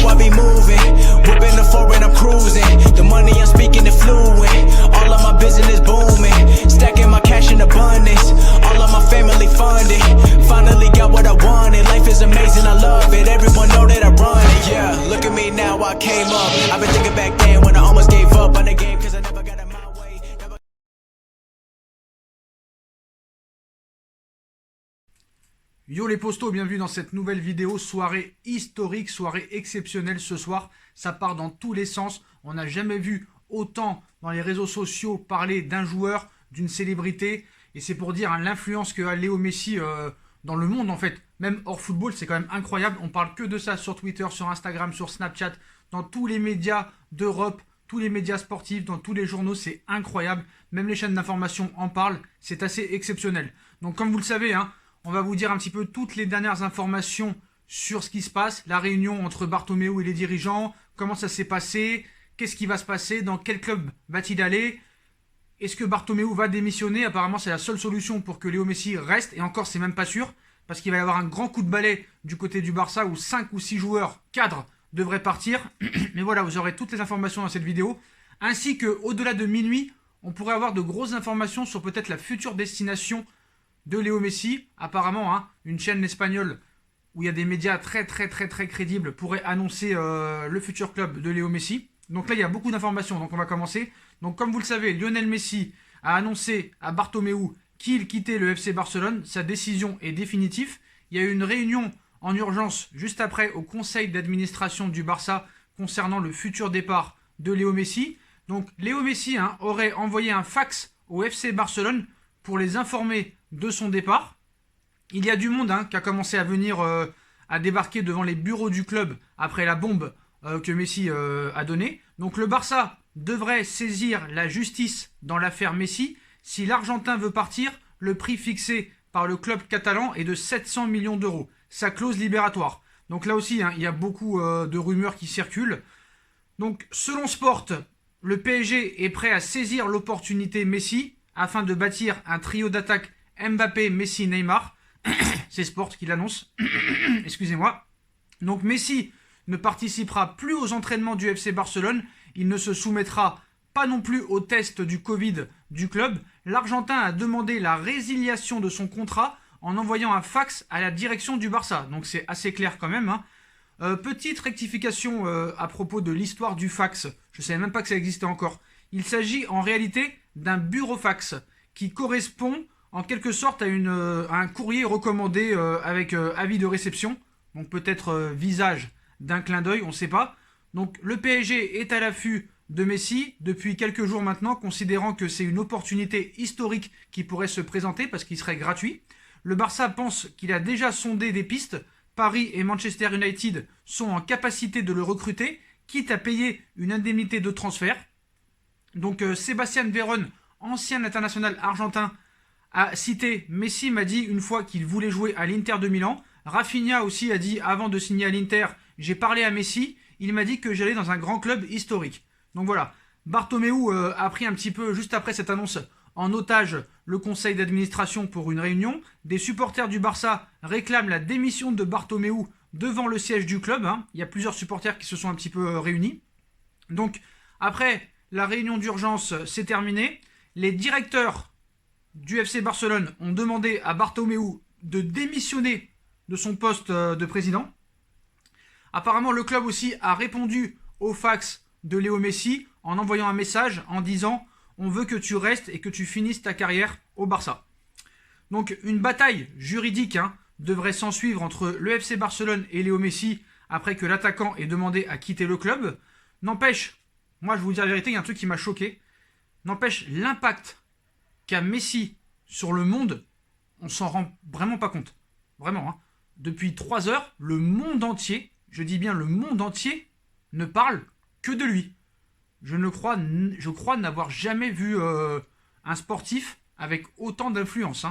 I be moving. Whipping the foreign, I'm cruising. The money I'm speaking is fluent. All of my business booming. Stacking my cash in abundance. All of my family funded. Finally got what I wanted. Life is amazing, I love it. Everyone know that I run it. Yeah, look at me now, I came up. I've been thinking back then when I almost gave up on the game, cause I never got in my way. Yo les postos, bienvenue dans cette nouvelle vidéo, soirée historique, soirée exceptionnelle ce soir. Ça part dans tous les sens, on n'a jamais vu autant dans les réseaux sociaux parler d'un joueur, d'une célébrité. Et c'est pour dire l'influence qu'a Léo Messi dans le monde en fait. Même hors football, c'est quand même incroyable. On parle que de ça sur Twitter, sur Instagram, sur Snapchat, dans tous les médias d'Europe, tous les médias sportifs, dans tous les journaux, c'est incroyable. Même les chaînes d'information en parlent, c'est assez exceptionnel. Donc comme vous le savez, on va vous dire un petit peu toutes les dernières informations sur ce qui se passe, la réunion entre Bartomeu et les dirigeants, comment ça s'est passé, qu'est-ce qui va se passer, dans quel club va-t-il aller, est-ce que Bartomeu va démissionner? Apparemment c'est la seule solution pour que Léo Messi reste, et encore c'est même pas sûr, parce qu'il va y avoir un grand coup de balai du côté du Barça où 5 ou 6 joueurs cadres devraient partir. Mais voilà, vous aurez toutes les informations dans cette vidéo, ainsi que au-delà de minuit, on pourrait avoir de grosses informations sur peut-être la future destination de Léo Messi. Apparemment, une chaîne espagnole où il y a des médias très crédibles pourrait annoncer le futur club de Léo Messi. Donc là, il y a beaucoup d'informations, donc on va commencer. Donc comme vous le savez, Lionel Messi a annoncé à Bartomeu qu'il quittait le FC Barcelone. Sa décision est définitive. Il y a eu une réunion en urgence juste après au conseil d'administration du Barça concernant le futur départ de Léo Messi. Donc Léo Messi aurait envoyé un fax au FC Barcelone pour les informer de son départ. Il y a du monde qui a commencé à venir à débarquer devant les bureaux du club après la bombe que Messi a donnée. Donc le Barça devrait saisir la justice dans l'affaire Messi. Si l'Argentin veut partir, le prix fixé par le club catalan est de 700 millions d'euros. Sa clause libératoire. Donc là aussi, il y a beaucoup de rumeurs qui circulent. Donc selon Sport, le PSG est prêt à saisir l'opportunité Messi afin de bâtir un trio d'attaque Mbappé, Messi, Neymar. C'est Sport qui l'annonce. Excusez-moi. Donc Messi ne participera plus aux entraînements du FC Barcelone. Il ne se soumettra pas non plus au test du Covid du club. L'Argentin a demandé la résiliation de son contrat en envoyant un fax à la direction du Barça. Donc c'est assez clair quand même. Petite rectification à propos de l'histoire du fax. Je ne savais même pas que ça existait encore. Il s'agit en réalité d'un burofax qui correspond en quelque sorte à un courrier recommandé avec avis de réception. Donc peut-être visage d'un clin d'œil, on ne sait pas. Donc le PSG est à l'affût de Messi depuis quelques jours maintenant, considérant que c'est une opportunité historique qui pourrait se présenter parce qu'il serait gratuit. Le Barça pense qu'il a déjà sondé des pistes. Paris et Manchester United sont en capacité de le recruter, quitte à payer une indemnité de transfert. Donc Sébastien Veron, ancien international argentin, a cité « Messi m'a dit une fois qu'il voulait jouer à l'Inter de Milan ». Rafinha aussi a dit avant de signer à l'Inter « J'ai parlé à Messi, il m'a dit que j'allais dans un grand club historique ». Donc voilà, Bartomeu a pris un petit peu, juste après cette annonce, en otage le conseil d'administration pour une réunion. Des supporters du Barça réclament la démission de Bartomeu devant le siège du club. Il y a plusieurs supporters qui se sont un petit peu réunis. Donc après, la réunion d'urgence s'est terminée. Les directeurs du FC Barcelone ont demandé à Bartomeu de démissionner de son poste de président. Apparemment, le club aussi a répondu au fax de Léo Messi en envoyant un message en disant « On veut que tu restes et que tu finisses ta carrière au Barça ». Donc une bataille juridique devrait s'ensuivre entre le FC Barcelone et Léo Messi après que l'attaquant ait demandé à quitter le club. N'empêche, moi je vous dis la vérité, il y a un truc qui m'a choqué. N'empêche, l'impact qu'a Messi sur le monde, on s'en rend vraiment pas compte. Vraiment. Depuis 3 heures, le monde entier, je dis bien le monde entier, ne parle que de lui. Je crois n'avoir jamais vu un sportif avec autant d'influence.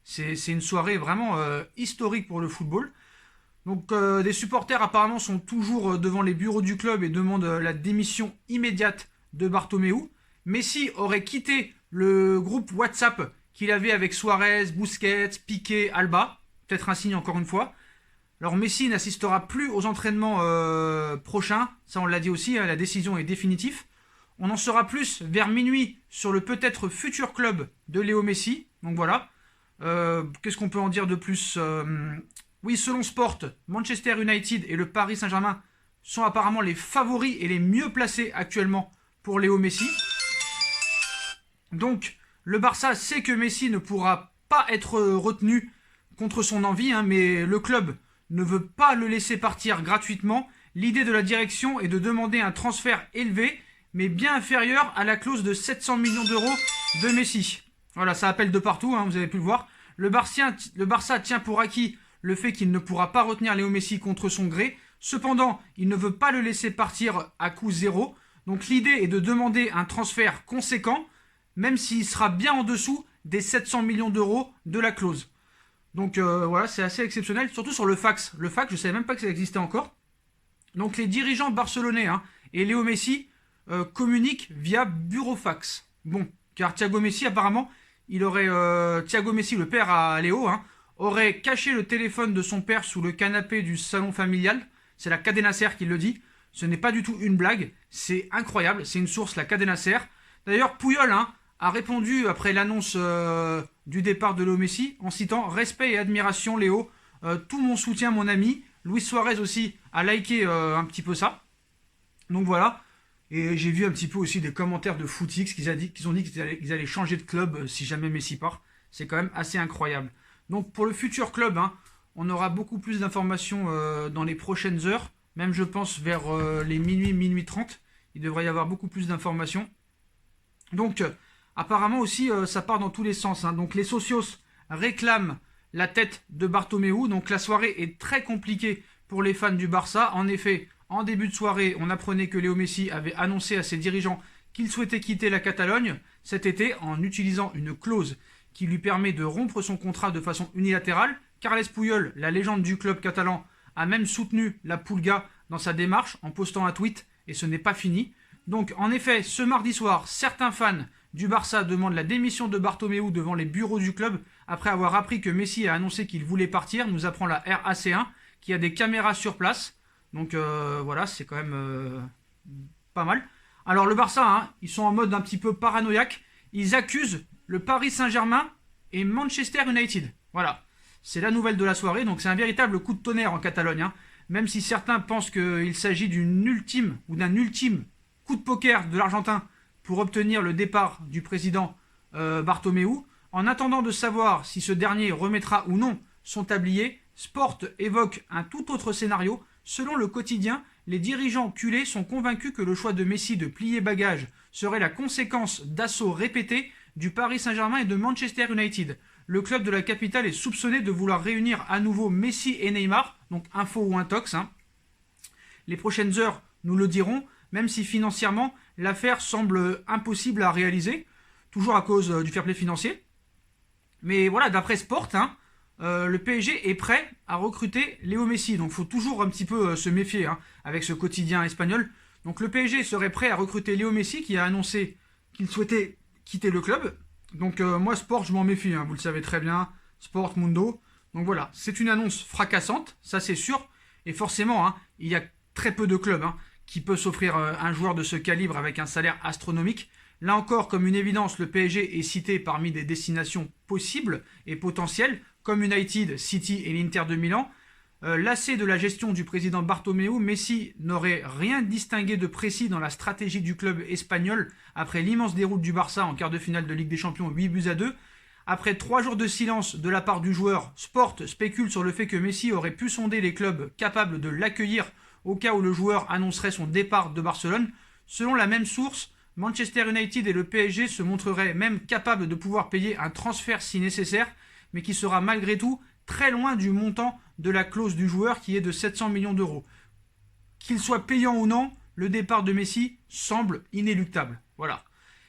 C'est une soirée vraiment historique pour le football. Donc des supporters apparemment sont toujours devant les bureaux du club et demandent la démission immédiate de Bartomeu. Messi aurait quitté le groupe WhatsApp qu'il avait avec Suarez, Busquets, Piqué, Alba. Peut-être un signe encore une fois. Alors Messi n'assistera plus aux entraînements prochains, ça on l'a dit aussi, hein, la décision est définitive. On en saura plus vers minuit sur le peut-être futur club de Léo Messi. Donc voilà. Qu'est-ce qu'on peut en dire de plus Oui, selon Sport, Manchester United et le Paris Saint-Germain sont apparemment les favoris et les mieux placés actuellement pour Léo Messi. Donc, le Barça sait que Messi ne pourra pas être retenu contre son envie, hein, mais le club ne veut pas le laisser partir gratuitement. L'idée de la direction est de demander un transfert élevé, mais bien inférieur à la clause de 700 millions d'euros de Messi. Voilà, ça appelle de partout, hein, vous avez pu le voir. Le Barça tient pour acquis le fait qu'il ne pourra pas retenir Léo Messi contre son gré. Cependant, il ne veut pas le laisser partir à coût zéro. Donc l'idée est de demander un transfert conséquent, même s'il sera bien en dessous des 700 millions d'euros de la clause. Donc voilà, c'est assez exceptionnel, surtout sur le fax. Le fax, je ne savais même pas que ça existait encore. Donc les dirigeants barcelonais et Léo Messi communiquent via burofax. Bon, car Thiago Messi, apparemment, Thiago Messi, le père à Léo, aurait caché le téléphone de son père sous le canapé du salon familial. C'est la Cadena Ser qui le dit. Ce n'est pas du tout une blague. C'est incroyable. C'est une source, la Cadena Ser. D'ailleurs, Puyol a répondu après l'annonce du départ de Léo Messi en citant « Respect et admiration, Léo. Tout mon soutien, mon ami. » Luis Suarez aussi a liké un petit peu ça. Donc voilà. Et j'ai vu un petit peu aussi des commentaires de Footix qu'ils ont dit qu'ils allaient changer de club si jamais Messi part. C'est quand même assez incroyable. Donc pour le futur club, on aura beaucoup plus d'informations dans les prochaines heures. Même je pense vers les minuit 30. Il devrait y avoir beaucoup plus d'informations. Donc apparemment aussi ça part dans tous les sens. Donc les socios réclament la tête de Bartomeu. Donc la soirée est très compliquée pour les fans du Barça. En effet, en début de soirée, on apprenait que Léo Messi avait annoncé à ses dirigeants qu'il souhaitait quitter la Catalogne cet été en utilisant une clause qui lui permet de rompre son contrat de façon unilatérale. Carles Puyol, la légende du club catalan, a même soutenu la Pulga dans sa démarche en postant un tweet et ce n'est pas fini. Donc en effet, ce mardi soir, certains fans du Barça demandent la démission de Bartomeu devant les bureaux du club après avoir appris que Messi a annoncé qu'il voulait partir, nous apprend la RAC1 qui a des caméras sur place. Donc voilà, c'est quand même pas mal. Alors le Barça, ils sont en mode un petit peu paranoïaque. Ils accusent le Paris Saint-Germain et Manchester United. Voilà, c'est la nouvelle de la soirée. Donc c'est un véritable coup de tonnerre en Catalogne. Même si certains pensent qu'il s'agit d'un ultime coup de poker de l'Argentin pour obtenir le départ du président Bartomeu. En attendant de savoir si ce dernier remettra ou non son tablier, Sport évoque un tout autre scénario. Selon le quotidien, les dirigeants culés sont convaincus que le choix de Messi de plier bagages serait la conséquence d'assauts répétés du Paris Saint-Germain et de Manchester United. Le club de la capitale est soupçonné de vouloir réunir à nouveau Messi et Neymar, donc info ou intox. Les prochaines heures nous le diront, même si financièrement, l'affaire semble impossible à réaliser, toujours à cause du fair play financier. Mais voilà, d'après Sport, le PSG est prêt à recruter Léo Messi. Donc il faut toujours un petit peu se méfier avec ce quotidien espagnol. Donc le PSG serait prêt à recruter Léo Messi qui a annoncé qu'il souhaitait quitter le club. Donc moi Sport je m'en méfie, vous le savez très bien. Sport Mundo. Donc voilà, c'est une annonce fracassante, ça c'est sûr. Et forcément, il y a très peu de clubs qui peuvent s'offrir un joueur de ce calibre avec un salaire astronomique. Là encore, comme une évidence, le PSG est cité parmi des destinations possibles et potentielles, comme United, City et l'Inter de Milan. Lassé de la gestion du président Bartomeu, Messi n'aurait rien distingué de précis dans la stratégie du club espagnol après l'immense déroute du Barça en quart de finale de Ligue des Champions 8-2. Après 3 jours de silence de la part du joueur, Sport spécule sur le fait que Messi aurait pu sonder les clubs capables de l'accueillir au cas où le joueur annoncerait son départ de Barcelone. Selon la même source, Manchester United et le PSG se montreraient même capables de pouvoir payer un transfert si nécessaire, mais qui sera malgré tout très loin du montant de la clause du joueur qui est de 700 millions d'euros. Qu'il soit payant ou non, le départ de Messi semble inéluctable. Voilà.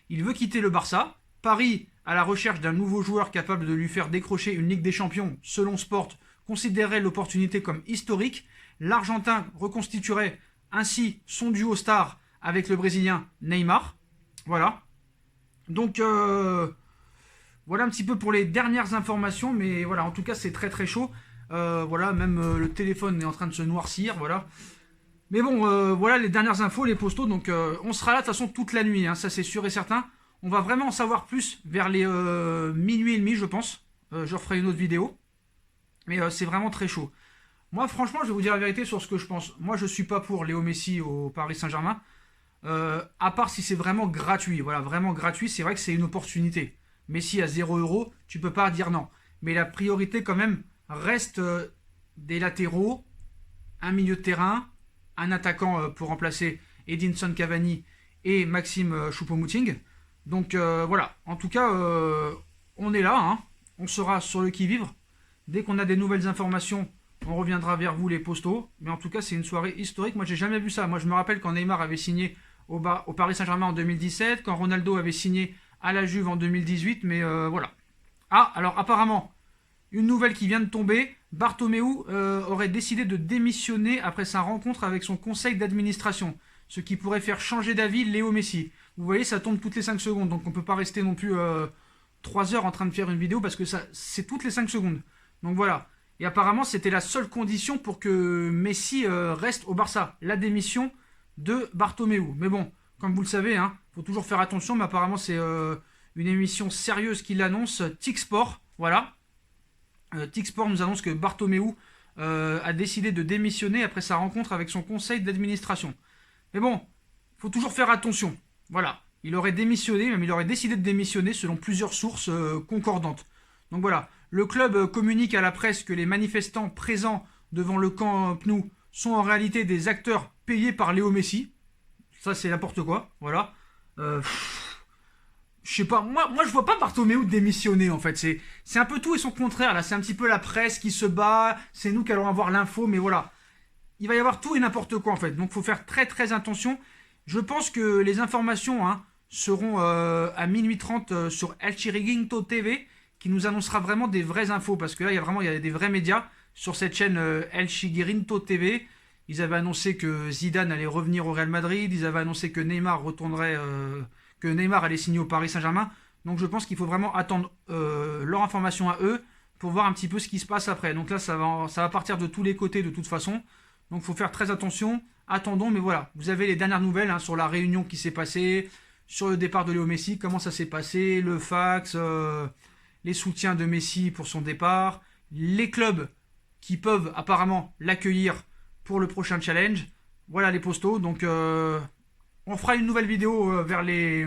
Il veut quitter le Barça. Paris, à la recherche d'un nouveau joueur capable de lui faire décrocher une Ligue des Champions, selon Sport, considérerait l'opportunité comme historique. L'Argentin reconstituerait ainsi son duo star avec le Brésilien Neymar. Voilà. Donc, voilà un petit peu pour les dernières informations. Mais voilà, en tout cas, c'est très très chaud. Voilà, même le téléphone est en train de se noircir, voilà. Mais bon, voilà les dernières infos, les postos. Donc on sera là de toute façon toute la nuit, hein, ça c'est sûr et certain. On va vraiment en savoir plus vers les minuit et demi, je pense. Je referai une autre vidéo. Mais c'est vraiment très chaud. Moi, franchement, je vais vous dire la vérité sur ce que je pense. Moi, je suis pas pour Léo Messi au Paris Saint-Germain. À part si c'est vraiment gratuit. Voilà, vraiment gratuit, c'est vrai que c'est une opportunité. Messi à 0 €, tu peux pas dire non. Mais la priorité, quand même, reste des latéraux, un milieu de terrain, un attaquant pour remplacer Edinson Cavani et Maxime Choupo-Moting. Donc voilà, en tout cas, on est là, hein. On sera sur le qui-vive. Dès qu'on a des nouvelles informations, on reviendra vers vous les postos. Mais en tout cas, c'est une soirée historique. Moi, j'ai jamais vu ça. Moi, je me rappelle quand Neymar avait signé au Paris Saint-Germain en 2017, quand Ronaldo avait signé à la Juve en 2018. Mais voilà. Ah, alors apparemment, une nouvelle qui vient de tomber. Bartomeu aurait décidé de démissionner après sa rencontre avec son conseil d'administration. Ce qui pourrait faire changer d'avis Léo Messi. Vous voyez, ça tombe toutes les 5 secondes. Donc on ne peut pas rester non plus 3 heures en train de faire une vidéo parce que ça, c'est toutes les 5 secondes. Donc voilà. Et apparemment, c'était la seule condition pour que Messi reste au Barça. La démission de Bartomeu. Mais bon, comme vous le savez, hein, faut toujours faire attention. Mais apparemment, c'est une émission sérieuse qui l'annonce. TIC Sport, voilà. TIC Sport nous annonce que Bartomeu a décidé de démissionner après sa rencontre avec son conseil d'administration. Mais bon, faut toujours faire attention. Voilà. Il aurait démissionné, même il aurait décidé de démissionner selon plusieurs sources concordantes. Donc voilà. Le club communique à la presse que les manifestants présents devant le Camp Nou sont en réalité des acteurs payés par Léo Messi. Ça, c'est n'importe quoi. Voilà. Je sais pas. Moi, je vois pas Bartomeu démissionner, en fait. C'est un peu tout et son contraire, là. C'est un petit peu la presse qui se bat. C'est nous qui allons avoir l'info, mais voilà. Il va y avoir tout et n'importe quoi, en fait. Donc, il faut faire très, très attention. Je pense que les informations seront à minuit 30 sur El Chiringuito TV, qui nous annoncera vraiment des vraies infos, parce que là, il y a des vrais médias sur cette chaîne El Chiringuito TV. Ils avaient annoncé que Zidane allait revenir au Real Madrid, ils avaient annoncé que Neymar retournerait, que Neymar allait signer au Paris Saint-Germain. Donc je pense qu'il faut vraiment attendre leur information à eux pour voir un petit peu ce qui se passe après. Donc là, ça va partir de tous les côtés de toute façon. Donc il faut faire très attention. Attendons, mais voilà, vous avez les dernières nouvelles sur la réunion qui s'est passée, sur le départ de Léo Messi, comment ça s'est passé, le fax, les soutiens de Messi pour son départ, les clubs qui peuvent apparemment l'accueillir pour le prochain challenge. Voilà les postos. Donc on fera une nouvelle vidéo vers les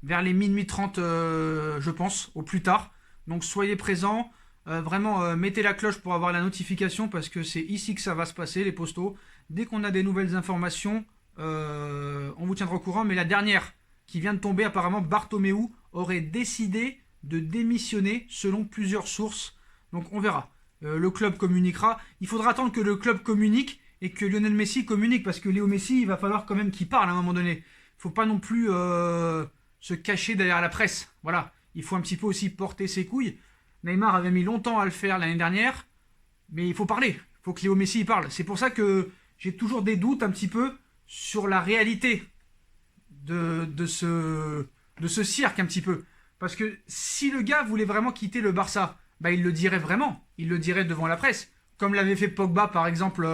minuit 30, je pense, au plus tard. Donc soyez présents. Vraiment, mettez la cloche pour avoir la notification parce que c'est ici que ça va se passer, les postos. Dès qu'on a des nouvelles informations, on vous tiendra au courant. Mais la dernière qui vient de tomber, apparemment, Bartomeu aurait décidé de démissionner selon plusieurs sources. Donc on verra. Le club communiquera. Il faudra attendre que le club communique et que Lionel Messi communique parce que Léo Messi, il va falloir quand même qu'il parle à un moment donné. Il ne faut pas non plus se cacher derrière la presse. Voilà. Il faut un petit peu aussi porter ses couilles. Neymar avait mis longtemps à le faire l'année dernière, mais il faut parler. Il faut que Léo Messi parle. C'est pour ça que j'ai toujours des doutes un petit peu sur la réalité de ce cirque un petit peu. Parce que si le gars voulait vraiment quitter le Barça, bah il le dirait vraiment. Il le dirait devant la presse. Comme l'avait fait Pogba, par exemple,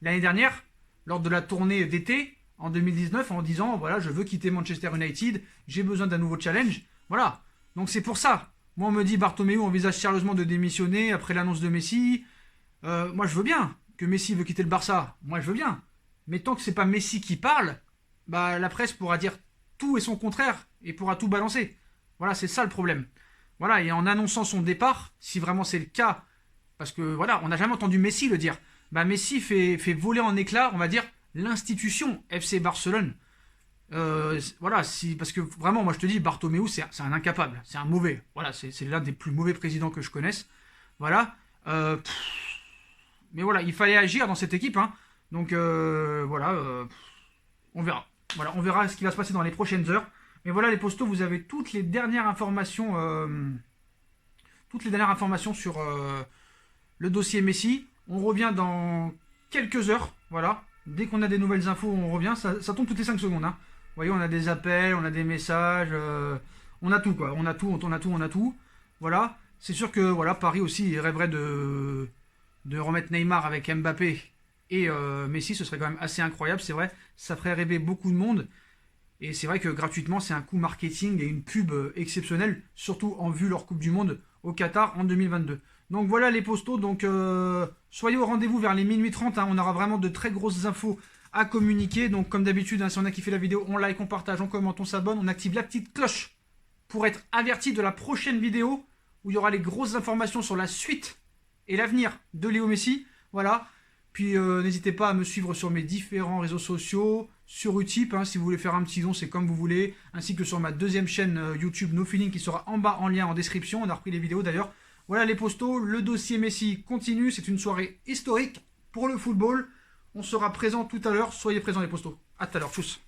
l'année dernière, lors de la tournée d'été, en 2019, en disant, voilà, je veux quitter Manchester United, j'ai besoin d'un nouveau challenge. Voilà. Donc c'est pour ça. Moi, on me dit, Bartomeu envisage sérieusement de démissionner après l'annonce de Messi. Moi, je veux bien que Messi veut quitter le Barça. Moi, je veux bien. Mais tant que c'est pas Messi qui parle, bah la presse pourra dire tout et son contraire et pourra tout balancer. Voilà, c'est ça le problème. Voilà, et en annonçant son départ, si vraiment c'est le cas, parce que voilà, on n'a jamais entendu Messi le dire, bah Messi fait voler en éclats, on va dire, l'institution FC Barcelone. Voilà, parce que vraiment, moi je te dis, Bartomeu, c'est un incapable, c'est un mauvais. Voilà, c'est l'un des plus mauvais présidents que je connaisse. Voilà. Mais voilà, il fallait agir dans cette équipe. Donc voilà, on verra. Voilà, on verra ce qui va se passer dans les prochaines heures. Mais voilà les postos, vous avez toutes les dernières informations sur le dossier Messi. On revient dans quelques heures, voilà. Dès qu'on a des nouvelles infos, on revient. Ça tombe toutes les 5 secondes. Vous voyez, on a des appels, on a des messages, on a tout quoi. On a tout. Voilà. C'est sûr que voilà, Paris aussi il rêverait de remettre Neymar avec Mbappé et Messi, ce serait quand même assez incroyable, c'est vrai, ça ferait rêver beaucoup de monde. Et c'est vrai que gratuitement, c'est un coup marketing et une pub exceptionnelle, surtout en vue leur Coupe du Monde au Qatar en 2022. Donc voilà les postos, donc soyez au rendez-vous vers les minuit 30, hein, on aura vraiment de très grosses infos à communiquer. Donc comme d'habitude, hein, si on a kiffé la vidéo, on like, on partage, on commente, on s'abonne, on active la petite cloche pour être averti de la prochaine vidéo où il y aura les grosses informations sur la suite et l'avenir de Léo Messi. Voilà. Puis n'hésitez pas à me suivre sur mes différents réseaux sociaux, sur Utip, hein, si vous voulez faire un petit don, c'est comme vous voulez, ainsi que sur ma deuxième chaîne YouTube No Feeling qui sera en bas en lien en description. On a repris les vidéos d'ailleurs. Voilà les postos, le dossier Messi continue, c'est une soirée historique pour le football. On sera présent tout à l'heure, soyez présents les postos. À tout à l'heure, tchuss.